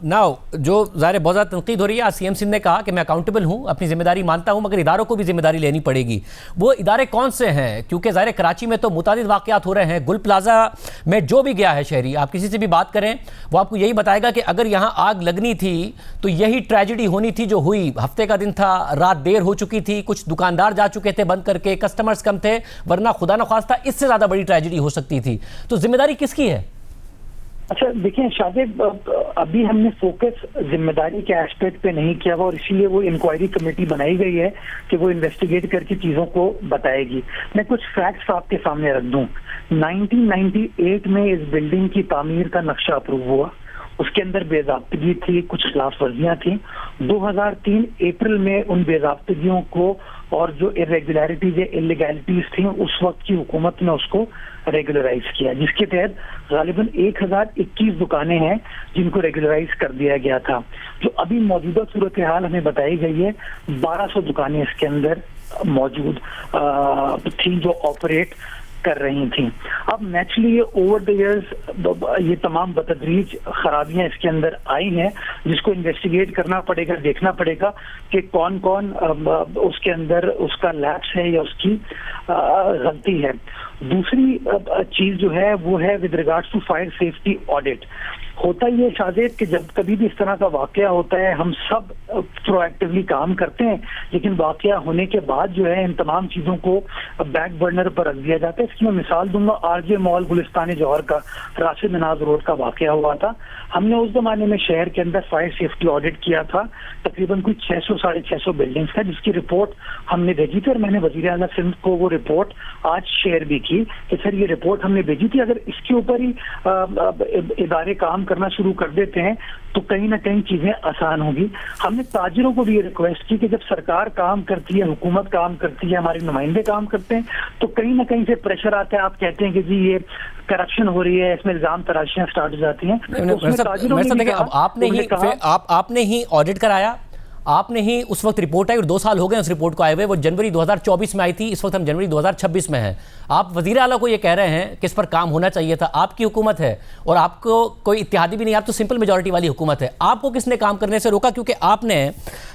Now जो ज़ाहिर बहुत ज़्यादा तनकीद हो रही है, आज सीएम सिंध ने कहा कि मैं अकाउंटेबल हूँ, अपनी जिम्मेदारी मानता हूँ, मगर इदारों को भी जिम्मेदारी लेनी पड़ेगी। वो इदारे कौन से हैं? क्योंकि ज़ाहिर कराची में तो मुतादिद वाक़यात हो रहे हैं। गुल प्लाजा में जो भी गया है शहरी, आप किसी से भी बात करें वो आपको यही बताएगा कि अगर यहाँ आग लगनी थी तो यही ट्रेजिडी होनी थी जो हुई। हफ्ते का दिन था, रात देर हो चुकी थी, कुछ दुकानदार जा चुके थे बंद करके, कस्टमर्स कम थे, वरना खुदा न ख्वास्ता इससे ज़्यादा बड़ी ट्रेजिडी हो सकती थी। तो जिम्मेदारी किसकी है? अच्छा देखिए शादिब, अभी हमने फोकस जिम्मेदारी के एस्पेक्ट पे नहीं किया हुआ और इसीलिए वो इंक्वायरी कमेटी बनाई गई है कि वो इन्वेस्टिगेट करके चीजों को बताएगी। मैं कुछ फैक्ट्स आपके सामने रख दूं। 1998 में इस बिल्डिंग की तामीर का नक्शा अप्रूव हुआ, उसके अंदर बेज़ाब्तगी थी, कुछ खिलाफ वर्जियां थी। 2003 अप्रैल में उन बेज़ाब्तगियों को और जो इरेगुलरिटीज या इलीगैलिटीज थी उस वक्त की हुकूमत ने उसको रेगुलराइज किया, जिसके तहत गालिबन 1021 दुकानें हैं जिनको रेगुलराइज कर दिया गया था। जो अभी मौजूदा सूरत हाल हमें बताई गई है, 1200 दुकानें इसके अंदर मौजूद थी जो ऑपरेट कर रही थी। अब नेचुरली ये ओवर द इयर्स ये तमाम बतदरीज खराबियां इसके अंदर आई हैं, जिसको इन्वेस्टिगेट करना पड़ेगा, देखना पड़ेगा कि कौन कौन उसके अंदर उसका लैप्स है या उसकी गलती है। दूसरी चीज जो है वो है with regards to fire safety audit. होता ये शायद कि जब कभी भी इस तरह का वाकया होता है हम सब प्रोएक्टिवली काम करते हैं, लेकिन वाकया होने के बाद जो है इन तमाम चीजों को बैक बर्नर पर रख दिया जाता है। इसकी मैं मिसाल दूंगा, आरजे मॉल गुलिस्तान जौहर का राशिद मिनाज रोड का वाकया हुआ था। हमने उस जमाने में शहर के अंदर फायर सेफ्टी ऑडिट किया था, तकरीबन कुछ 600 साढ़े 600 बिल्डिंग्स का, जिसकी रिपोर्ट हमने भेजी थी और मैंने वजीर आला सिंध को वो रिपोर्ट आज शेयर भी की कि सर ये रिपोर्ट हमने भेजी थी, अगर इसके ऊपर ही इदारे काम करना शुरू कर देते हैं तो कहीं ना कहीं चीजें आसान होगी। हमने ताजिरों को भी ये रिक्वेस्ट की कि जब सरकार काम करती है, हुकूमत काम करती है, हमारे नुमाइंदे काम करते हैं, तो कहीं ना कहीं से प्रेशर आता है। आप कहते हैं कि जी ये करप्शन हो रही है, इसमें इल्जाम तराशियां स्टार्ट हो जाती हैं। आपने ही ऑडिट कराया, आपने ही उस वक्त रिपोर्ट आई और 2 साल हो गए उस रिपोर्ट को आए हुए। वो जनवरी 2024 में आई थी, इस वक्त हम जनवरी 2026 में हैं। आप वजीर आला को ये कह रहे हैं कि इस पर काम होना चाहिए था। आपकी हुकूमत है और आपको कोई इत्तेहादी भी नहीं, आप तो सिंपल मेजॉरिटी वाली हुकूमत है। आपको किसने काम करने से रोका? क्योंकि आपने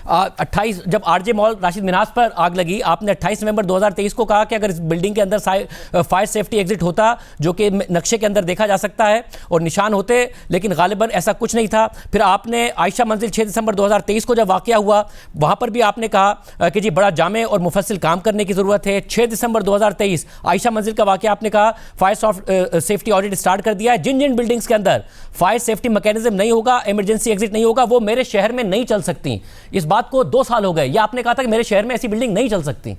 28 जब आरजे मॉल राशिद मिनाज पर आग लगी, आपने 28 नवंबर 2023 को कहा कि अगर इस बिल्डिंग के अंदर फायर सेफ्टी एग्जिट होता जो कि नक्शे के अंदर देखा जा सकता है और निशान होते, लेकिन गालिबन ऐसा कुछ नहीं था। फिर आपने आयशा मंजिल 6 दिसंबर 2023 को जब वाकया हुआ वहां पर भी आपने कहा कि जी बड़ा जामे और मुफस्सिल काम करने की जरूरत है। 6 दिसंबर 2023 आयशा मंजिल का वाकया, आपने कहा फायर सेफ्टी ऑडिट स्टार्ट कर दिया है। जिन जिन बिल्डिंग्स के अंदर फायर सेफ्टी मैकेनिज्म नहीं होगा, इमरजेंसी एग्जिट नहीं होगा, वो मेरे शहर में नहीं चल सकती। इस बात को 2 साल हो गए। ये आपने कहा था कि मेरे शहर में ऐसी बिल्डिंग नहीं चल सकती।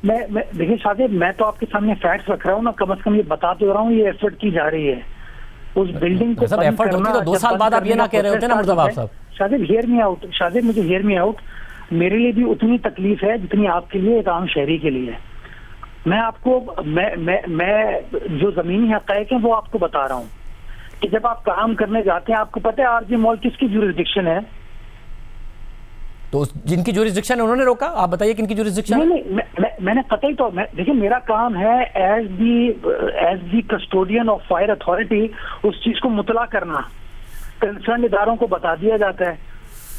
मैं देखिए शादिब, मैं तो आपके सामने फैक्ट्स रख रहा हूँ ना, कम से कम ये बता तो रहा हूँ ये एफर्ट की जा रही है उस बिल्डिंग को सब एफर्ट होती तो 2 साल बाद आप ये ना कह रहे होते ना मुर्तज़ा साहब। शादिब हियर मी आउट, शादिब मुझे हियर मी आउट, मेरे लिए भी उतनी तकलीफ है जितनी आपके लिए एक आम शहरी के लिए है। मैं आपको मैं जो जमीनी हक़ाइक़ है वो आपको बता रहा हूँ कि जब आप काम करने जाते हैं, आपको पता है आरजे मॉल किसकी जुरिस्डिक्शन है? तो जिनकी जुरिस्डिक्शन है उन्होंने रोका। आप बताइए किनकी जुरिस्डिक्शन? नहीं, मैंने पता ही तो, देखिए मेरा काम है as the custodian of fire authority उस चीज को मुतला करना। कंसर्न इदारों को बता दिया जाता है,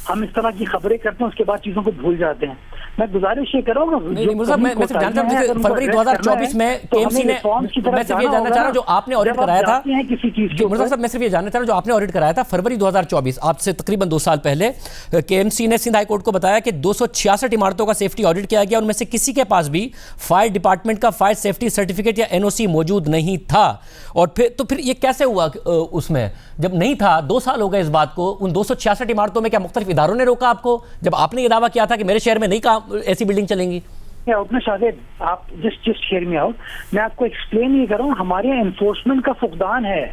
हम इस तरह की खबरें करते हैं, उसके बाद चीजों को भूल जाते हैं। मैं गुजारिश ये करूँगा, मैं सिर्फ जानता हूँ फरवरी 2024 में केएमसी ने, मैं सिर्फ ये जानना चाह रहा हूँ जो आपने ऑडिट कराया था किसी चीज के, मुर्तज़ा साहब मैं सिर्फ ये जानना चाह रहा हूँ जो आपने ऑडिट कराया था फरवरी 2024, आपसे तकरीबन 2 साल पहले, केएमसी ने सिंध हाई कोर्ट को बताया कि 266 इमारतों का सेफ्टी ऑडिट किया गया, उनमें से किसी के पास भी फायर डिपार्टमेंट का फायर सेफ्टी सर्टिफिकेट या एनओसी मौजूद नहीं था। और फिर ये कैसे हुआ? उसमें जब नहीं था, 2 साल हो गए इस बात को, उन 266 इमारतों में क्या मुख्तलिफ इदारों ने रोका आपको जब आपने ये दावा किया था कि मेरे शहर में नहीं काम ऐसी बिल्डिंग चलेंगी? शाहिद आप जस्ट हियर मी आउट, मैं आपको एक्सप्लेन ये कर रहा हूँ, हमारे यहाँ एनफोर्समेंट का फुकदान है,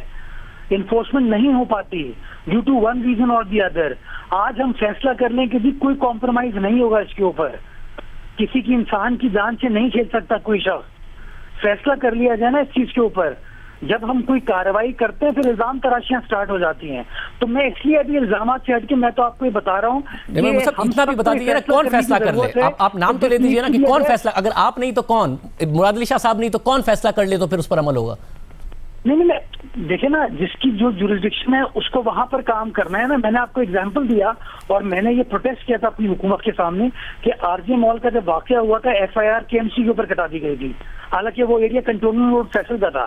एनफोर्समेंट नहीं हो पाती ड्यू टू वन रीजन और दी अदर। आज हम फैसला कर लें कि भी कोई कॉम्प्रोमाइज नहीं होगा इसके ऊपर, किसी की इंसान की जान से नहीं खेल सकता कोई शख्स, फैसला कर लिया जाए ना इस चीज के ऊपर। जब हम कोई कार्रवाई करते हैं फिर इल्जाम तराशियां स्टार्ट हो जाती हैं, तो मैं इसलिए अभी इल्जाम से हट के मैं तो आपको ये बता रहा हूँ, इतना भी बता दीजिए ना कौन फैसला कर ले। आप नाम तो ले दीजिए ना कि कौन फैसला, अगर आप नहीं तो कौन, मुराद अली शाह साहब नहीं तो कौन फैसला कर ले तो फिर उस पर अमल होगा? नहीं, देखिए ना, जिसकी जो जुरिस्डिक्शन है उसको वहां पर काम करना है ना। मैंने आपको एग्जांपल दिया और मैंने ये प्रोटेस्ट किया था अपनी हुकूमत के सामने कि आरजे मॉल का जब वाकया हुआ था एफआईआर केएमसी के ऊपर कटा दी गई थी, हालांकि वो एरिया कंटोनमेंट रोड फैसल का था।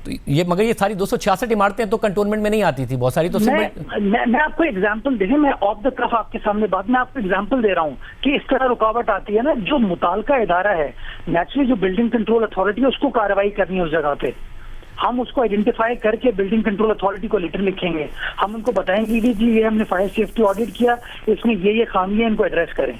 तो ये मगर ये सारी 266 इमारतें तो कंटोनमेंट में नहीं आती थी, बहुत सारी तो मैं आपको एग्जांपल देखिए, मैं ऑफ द कफ आपके सामने बात में आपको एग्जांपल दे रहा हूं कि इस तरह रुकावट आती है ना। जो मुतालका इदारा है, नेचुरली जो बिल्डिंग कंट्रोल अथॉरिटी है, उसको कार्रवाई करनी है उस जगह पे। हम उसको आइडेंटिफाई करके बिल्डिंग कंट्रोल अथॉरिटी को लेटर लिखेंगे, हम उनको बताएंगे कि जी ये हमने फायर सेफ्टी ऑडिट किया, इसमें ये खामियां, इनको एड्रेस करें।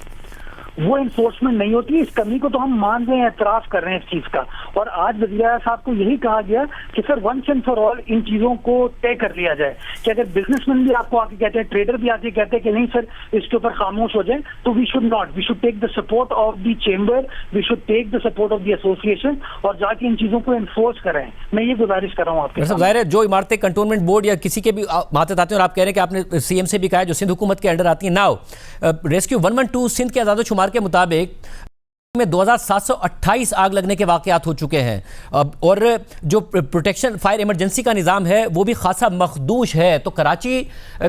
वो इन्फोर्समेंट नहीं होती। इस कमी को तो हम मान रहे हैं, एतराफ कर रहे हैं इस चीज का। और आज वज़ीर आज़म साहब को यही कहा गया कि sir once and for all इन चीजों को तय कर लिया जाए कि अगर बिजनेसमैन भी आपको आके कहते हैं, ट्रेडर भी आके कहते हैं कि नहीं सर इसके ऊपर खामोश हो जाए, तो we should not, we should take the support of the chamber, we should take the support of the association और जाके इन चीजों को एनफोर्स करें। मैं ये गुजारिश कर रहा हूँ आपके। जाहिर है जो इमारतें कंटोनमेंट बोर्ड या किसी के भी माते आते हैं, और आप कह रहे हैं कि आपने सीएम से भी कहा है जो सिंध हुकूमत के अंडर आती है। नाउ रेस्क्यू 112 सिंध के आज़ाद-ओ-शुमार के मुताबिक में 2728 आग लगने के वाकयात हो चुके हैं और जो प्रोटेक्शन फायर इमरजेंसी का निज़ाम है वो भी खासा मखदूश है। तो कराची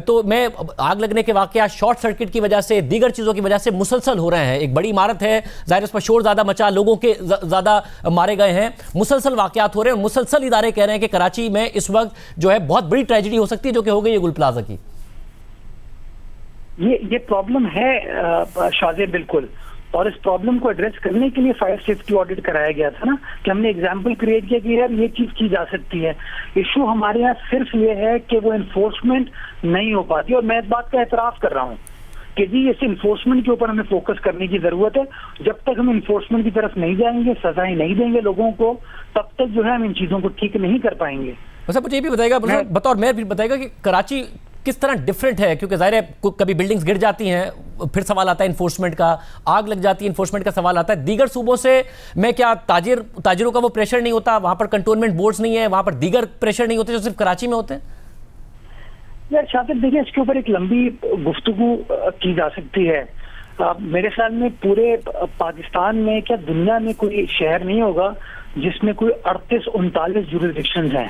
तो में आग लगने के वाकयात शॉर्ट सर्किट की वजह से, दीगर चीज़ों की वजह से मुसलसल हो रहे हैं। एक बड़ी इमारत है, ज़ाहिर उस पर शोर ज़्यादा मचा, लोगों के ज़्यादा मारे गए हैं, मुसलसल वाकयात हो रहे हैं। मुसलसल इदारे कह रहे हैं कि कराची में इस वक्त जो है बहुत बड़ी ट्रेजिडी हो सकती है, जो कि हो गई है गुल प्लाजा की। ये प्रॉब्लम है शाज़े, बिल्कुल। और इस प्रॉब्लम को एड्रेस करने के लिए फायर सेफ्टी ऑडिट कराया गया था ना, कि हमने एग्जाम्पल क्रिएट किया कि यार ये चीज की जा सकती है। इशू हमारे यहाँ सिर्फ ये है कि वो इन्फोर्समेंट नहीं हो पाती। और मैं इस बात का एतराफ कर रहा हूँ कि जी इस इन्फोर्समेंट के ऊपर हमें फोकस करने की जरूरत है। जब तक हम इन्फोर्समेंट की तरफ नहीं जाएंगे, सजाएं नहीं देंगे लोगों को, तब तक जो है हम इन चीजों को ठीक नहीं कर पाएंगे। वैसे मुझे ये भी बताएगा, बतौर मेयर भी बताएगा कि कराची किस तरह डिफरेंट है, क्योंकि जाहिर है कभी बिल्डिंग्स गिर जाती हैं, फिर सवाल आता है इन्फोर्समेंट का, आग लग जाती है इन्फोर्समेंट का सवाल आता है। दीगर सूबों से मैं क्या ताजिरों का वो प्रेशर नहीं होता, वहां पर कंटोनमेंट बोर्ड्स नहीं है, वहां पर दीगर प्रेशर नहीं होते जो सिर्फ कराची में होते हैं? यार शातिब देखिए, इसके ऊपर एक लंबी गुफ्तगू की जा सकती है। मेरे ख्याल में पूरे पाकिस्तान में, क्या दुनिया में कोई शहर नहीं होगा जिसमें कोई 38-39 जुरिस्डिक्शंस हैं।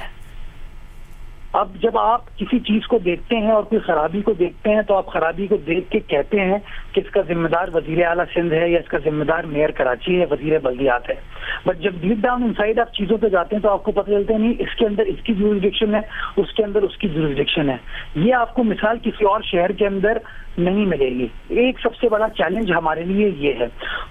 अब जब आप किसी चीज को देखते हैं और कोई खराबी को देखते हैं, तो आप खराबी को देख के कहते हैं कि इसका जिम्मेदार वजीर आला सिंध है या इसका जिम्मेदार मेयर कराची है, वजीर बल्दियात है। बट जब डीप डाउन इनसाइड आप चीजों पे जाते हैं तो आपको पता चलता है नहीं इसके अंदर इसकी जुरिस्डिक्शन है, उसके अंदर उसकी जुरिस्डिक्शन है। ये आपको मिसाल किसी और शहर के अंदर नहीं मिलेगी। एक सबसे बड़ा चैलेंज हमारे लिए ये है।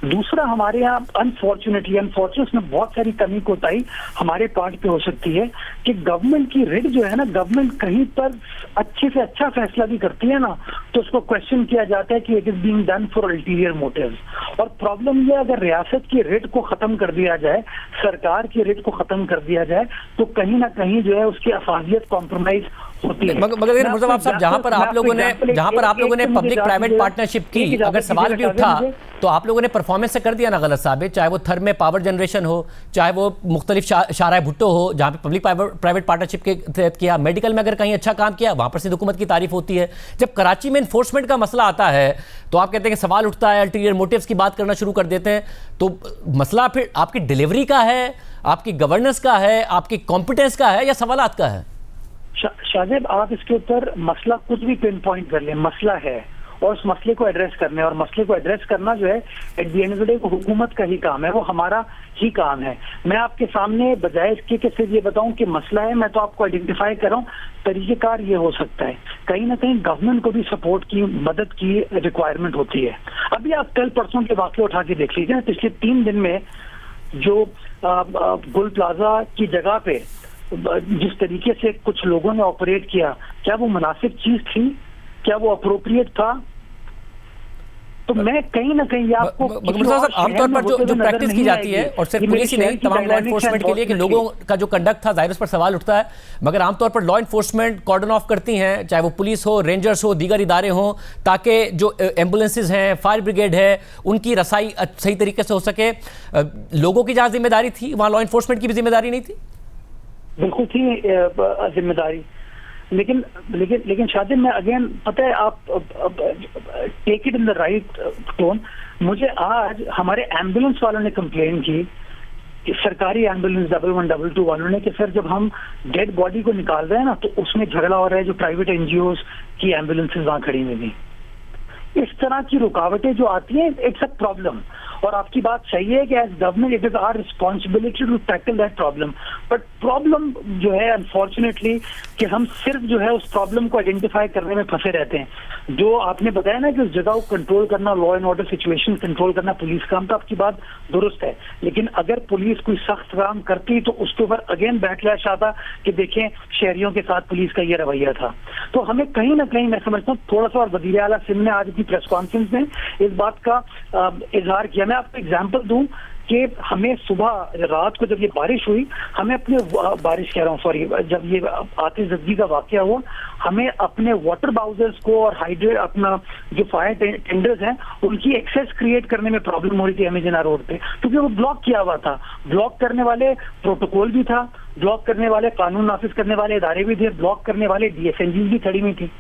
दूसरा, हमारे यहाँ अनफॉर्चुनेटली में बहुत सारी कमी कोताही हमारे पार्ट पे हो सकती है कि गवर्नमेंट की रिट जो है ना, गवर्नमेंट कहीं पर अच्छे से अच्छा फैसला भी करती है ना, तो उसको क्वेश्चन किया जाता है कि it is being done for ulterior motives. और प्रॉब्लम ये, अगर रियासत की रिट को खत्म कर दिया जाए, सरकार की रिट को खत्म कर दिया जाए, तो कहीं ना कहीं जो है उसकी अफादियत कॉम्प्रोमाइज होती है। मगर मुर्तज़ा साहब, जहां पर आप लोगों ने पब्लिक प्राइवेट पार्टनरशिप की, अगर सवाल भी उठा तो आप लोगों ने परफॉर्मेंस से कर दिया ना गलत साबित, चाहे वो थर में पावर जनरेशन हो, चाहे वो मुख्तलिफ शाहराए भुट्टो हो जहां पे पब्लिक प्राइवेट पार्टनरशिप के तहत किया, मेडिकल में अगर कहीं अच्छा काम किया वहां पर सिंध हुकूमत की तारीफ होती है। जब कराची में इन्फोर्समेंट का मसला आता है तो आप कहते हैं कि सवाल उठता है, अल्टीरियर मोटिव्स की बात करना शुरू कर देते हैं। तो मसला फिर आपकी डिलीवरी का है, आपकी गवर्नेंस का है, आपकी कॉम्पिटेंस का है, या सवालात का है? शाजिब, आप इसके ऊपर मसला कुछ भी पिन पॉइंट कर लें, मसला है और उस मसले को एड्रेस करने, और मसले को एड्रेस करना जो है at the end of the day हुकूमत का ही काम है, वो हमारा ही काम है। मैं आपके सामने बजाय इसके कि सिर्फ ये बताऊं कि मसला है, मैं तो आपको आइडेंटिफाई कर रहा हूं तरीकेकार ये हो सकता है। कहीं ना कहीं गवर्नमेंट को भी सपोर्ट की, मदद की रिक्वायरमेंट होती है। अभी आप कल परसों के वाक़े उठा के देख लीजिए, पिछले 3 दिन में जो गुल प्लाजा की जगह पे जिस तरीके से कुछ लोगों ने ऑपरेट किया, क्या वो मुनासिब चीज थी? क्या वो अप्रोप्रिएट था? तो मैं कहीं ना कहीं आपको आमतौर पर जो प्रैक्टिस की जाती है, और सिर्फ पुलिस ही नहीं, तमाम लॉ एनफोर्समेंट के लिए कि लोगों का जो कंडक्ट था, जाहिर उस पर सवाल उठता है, मगर आमतौर पर लॉ एनफोर्समेंट कॉर्डन ऑफ करती हैं, चाहे वो पुलिस हो, रेंजर्स हो, दीगर इदारे हों, ताकि जो एम्बुलेंसेज हैं, फायर ब्रिगेड है, उनकी रसाई सही तरीके से हो सके। लोगों की जहाँ जिम्मेदारी थी वहाँ लॉ एनफोर्समेंट की भी जिम्मेदारी नहीं थी? बिल्कुल थी जिम्मेदारी, लेकिन शादी में अगेन पता है, आप take it in the right tone. मुझे आज हमारे एम्बुलेंस वालों ने कंप्लेन की सरकारी एम्बुलेंस 1112 वालों ने कि सर जब हम डेड बॉडी को निकाल रहे हैं ना तो उसमें झगड़ा हो रहा है जो प्राइवेट एनजीओज की एम्बुलेंसेज वहां खड़ी हुई थी। इस तरह की रुकावटें जो आती हैं, इट्स अ प्रॉब्लम। और आपकी बात सही है कि as government it is our responsibility to tackle that problem, but problem जो है अनफॉर्चुनेटली कि हम सिर्फ जो है उस प्रॉब्लम को आइडेंटिफाई करने में फंसे रहते हैं। जो आपने बताया ना कि उस जगह को कंट्रोल करना, law and order situation control करना पुलिस काम, तो आपकी बात दुरुस्त है, लेकिन अगर पुलिस कोई सख्त काम करती तो उसके ऊपर अगेन बैकलैश आता कि देखें शहरियों के साथ पुलिस का ये रवैया था। तो हमें कहीं ना कहीं मैं समझता हूँ थोड़ा सा, और वज़ीर आला सिंध ने आज की प्रेस कॉन्फ्रेंस में इस बात का इजहार किया। मैं आपको एग्जाम्पल दूं कि हमें सुबह रात को जब ये बारिश हुई, हमें अपने बारिश कह रहा हूँ सॉरी, जब ये आतिशबाजी का वाकया हुआ, हमें अपने वाटर बाउजर्स को और हाइड्रेट अपना जो फायर टेंडर्स हैं उनकी एक्सेस क्रिएट करने में प्रॉब्लम हो रही थी एमेजना रोड पे, क्योंकि वो ब्लॉक किया हुआ था। ब्लॉक करने वाले प्रोटोकॉल भी था, ब्लॉक करने वाले कानून नाफिज करने वाले इदारे भी थे, ब्लॉक करने वाले DSNGs भी खड़ी हुई थी।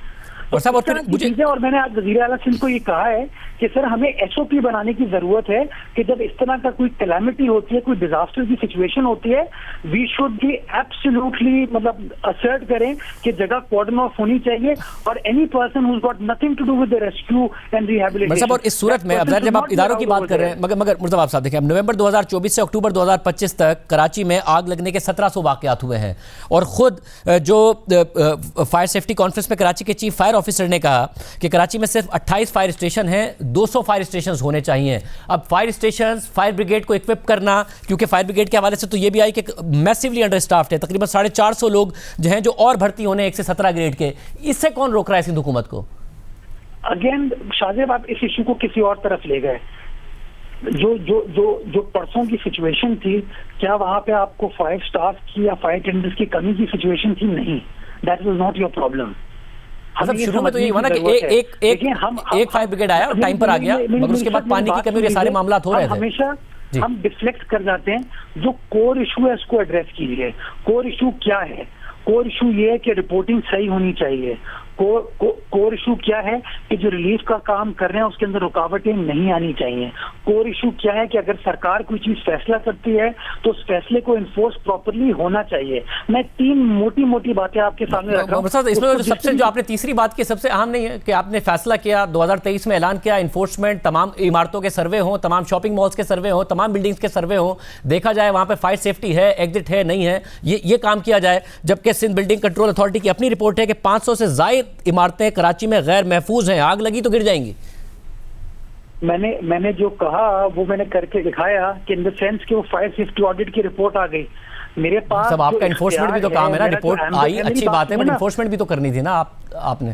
और साहब और मैंने आज वज़ीर आला सिंध को ये कहा है कि सर हमें SOP बनाने की जरूरत है कि जब इस तरह का कोई कैलामिटी होती है, कोई डिजास्टर की सिचुएशन होती है, वी शुड बी एब्सोल्युटली मतलब असर्ट करें कि जगह कॉर्डन ऑफ होनी चाहिए और any person who got nothing to do with the rescue and rehabilitation. और इस सूरत में अब जब आप इदारों की बात कर रहे हैं, मगर मुर्तज़ा साहब देखें, अब नवंबर 2024 से अक्टूबर 2025 तक कराची में आग लगने के 1700 वाकयात हुए हैं, और खुद जो फायर सेफ्टी कॉन्फ्रेंस में कराची के चीफ फायर ऑफिसर ने कहा कि कराची में सिर्फ 28 फायर स्टेशन हैं, 200 फायर स्टेशन होने चाहिए। अब फायर स्टेशन, फायर ब्रिगेड को इक्विप करना, क्योंकि फायर ब्रिगेड के हवाले से तो ये भी आई कि मैसिवली अंडर स्टाफ्ड है, तकरीबन 450 लोग जो हैं जो और भर्ती होने 1 से 17 ग्रेड के, इससे कौन रोक रहा है सिंध हुकूमत को? अगेन शाहजेब, आप इस इशू को किसी और तरफ ले गए। जो परसों की सिचुएशन थी, क्या वहां पे आपको फायर स्टाफ की या फायर टेंडर्स की कमी की सिचुएशन थी? नहीं, that was not your problem. मतलब शुरू में तो यही हुआ ना कि एक फायर ब्रिगेड आया और टाइम पर आ गया, मगर उसके बाद पानी की कमी और ये सारे मामला हो रहे थे। हमेशा हम डिफ्लेक्ट कर जाते हैं, जो कोर इशू है उसको एड्रेस कीजिए। कोर इशू क्या है? कोर इशू ये है कि रिपोर्टिंग सही होनी चाहिए। कोर इशू क्या है कि जो रिलीफ का काम कर रहे हैं उसके अंदर रुकावटें नहीं आनी चाहिए। कोर इशू क्या है कि अगर सरकार कोई चीज फैसला करती है तो उस फैसले को इन्फोर्स प्रॉपरली होना चाहिए। मैं 3 मोटी बातें आपके सामने रख रहा हूं। इसमें जो सबसे जो आपने तीसरी बात की सबसे अहम नहीं है कि आपने फैसला किया 2023 में, ऐलान किया इन्फोर्समेंट, तमाम इमारतों के सर्वे हो, तमाम शॉपिंग मॉल्स के सर्वे हो, तमाम बिल्डिंग्स के सर्वे हो, देखा जाए वहां पर फायर सेफ्टी है, एग्जिट है, नहीं है, ये काम किया जाए। जबकि सिंध बिल्डिंग कंट्रोल अथॉरिटी की अपनी रिपोर्ट है कि 500 से ज्यादा इमारतें कराची में गैर महफूज हैं, आग लगी तो गिर जाएंगी। मैंने जो कहा वो मैंने करके दिखाया कि इन द सेंस कि वो फायर सेफ्टी ऑडिट की रिपोर्ट आ गई मेरे पास। सब आपका इन्फोर्समेंट भी तो काम है ना, रिपोर्ट आई अच्छी बात है, बट इन्फोर्समेंट भी तो करनी थी ना आपने।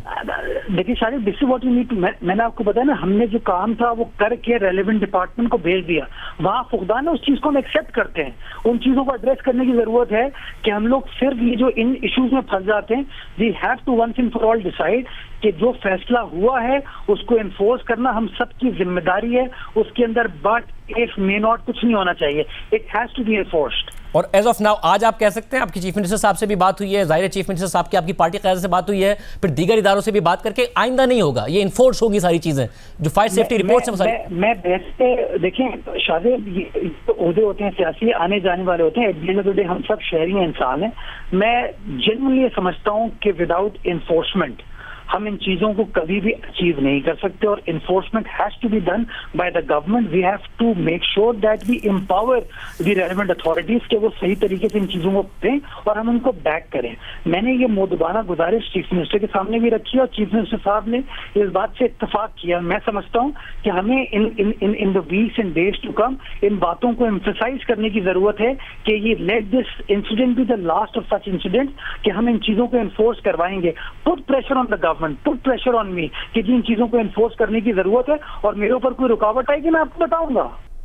देखिए शायद this is what you need to, मैंने आपको बताया ना, हमने जो काम था वो करके रेलेवेंट डिपार्टमेंट को भेज दिया। वहां फुकदान है, उस चीज को हम एक्सेप्ट करते हैं। उन चीजों को एड्रेस करने की जरूरत है कि हम लोग सिर्फ ये जो इन इश्यूज में फंस जाते हैं, we have to once and for all decide कि जो फैसला हुआ है उसको एनफोर्स करना हम सबकी जिम्मेदारी है। उसके अंदर बट इफ मे नॉट कुछ नहीं होना चाहिए, it has to be enforced. और एज ऑफ नाउ आज आप कह सकते हैं आपकी चीफ मिनिस्टर साहब से भी बात हुई है, जाहिर है चीफ मिनिस्टर साहब की आपकी पार्टी क़यादत से बात हुई है, फिर दीगर इदारों से भी बात करके आइंदा नहीं होगा, ये इन्फोर्स होगी सारी चीजें जो फायर सेफ्टी रिपोर्ट से मैं देखें शायद ये ओहदे होते हैं सियासी, आने जाने वाले होते हैं, at the end of the day हम सब शहरी इंसान हैं। मैं जेन्युइनली समझता हूँ कि विदाउट इन्फोर्समेंट हम इन चीजों को कभी भी अचीव नहीं कर सकते, और enforcement has to be done by the government. We have to make sure that we empower the relevant authorities के वो सही तरीके से इन चीजों को दें और हम उनको बैक करें। मैंने ये मोदबाना गुजारिश चीफ मिनिस्टर के सामने भी रखी और चीफ मिनिस्टर साहब ने इस बात से इत्तेफाक किया। मैं समझता हूँ कि हमें in the weeks and days to come इन बातों को एम्फसाइज करने की जरूरत है कि ये let this incident be the last of such incident, कि हम इन चीजों को एनफोर्स करवाएंगे। Put pressure on the government, put pressure on me कि जिन चीजों को एनफोर्स करने की जरूरत है, और मेरे ऊपर कोई रुकावट आएगी मैं आपको बताऊंगा।